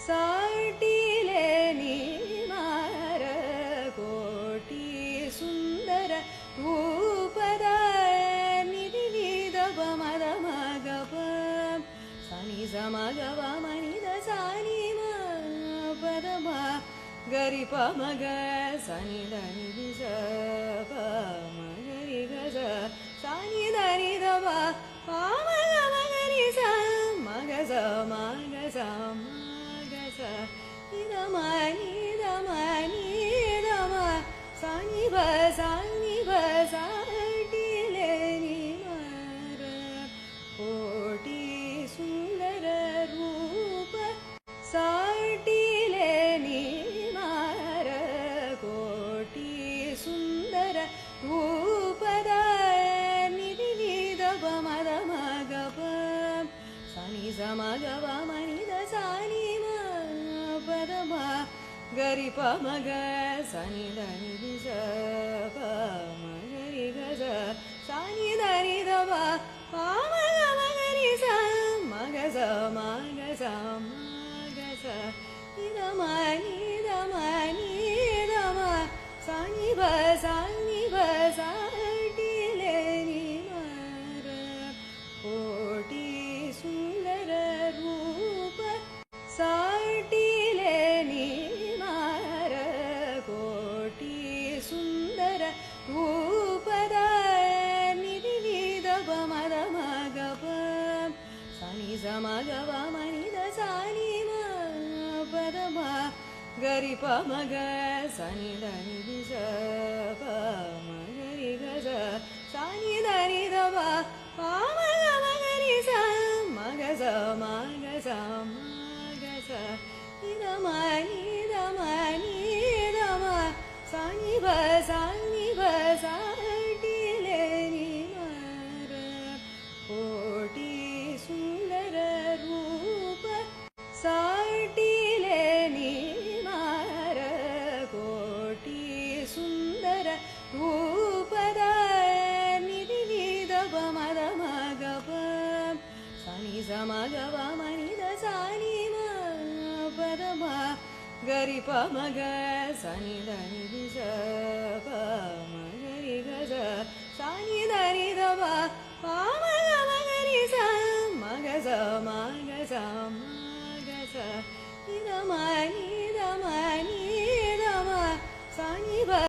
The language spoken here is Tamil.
சாட்டிலே நீ மாற கோட்டி சுந்தர ரூபத நிதி நீதப மத மகப சனி சமகவ மனித சானி பதம கரி பமக சனி தனி விச மகரி கச சனி தனி தப பாமக மகரி ச மகச மகச மகச இதம நிதம நிதம சனி ப சாட்டிலே நீ மாற கோட்டி சுந்தர ரூப சாட்டிலே நீ மாற கோட்டி சுந்தர ரூபத நிதி நீதப மத மகப சனி சமகவ மனித சானி பதம கரி பமக சனி தனி விச மகரி கச சனி தனி தப பாமக மகரி ச மகச மகச மகச இதம நிதம நிதம சனி ப சாட்டிலே நீ மாற கோட்டி சுந்தர ரூப சாட்டிலே நீ மாற கோட்டி சுந்தர ரூபத நிதி நீதப மத மகப சனி சமகவ மனித சானி பதம கரி பமக சனி தனி விச மகரி கச சனி தனி தப பாமக மகரி ச மகச மகச மகச இதம நிதம நிதம சனி ப சாட்டிலே நீ மாற கோட்டி சுந்தர ரூப சாட்டிலே நீ மாற கோட்டி சுந்தர ரூபத நிதி நீதப மத மகப சனி சமகவ மனித சானி பதம கரி பமக சனி தனி விச மகரி கச சனி தனி தப பாமக மகரி ச மகச மகச மகச இதம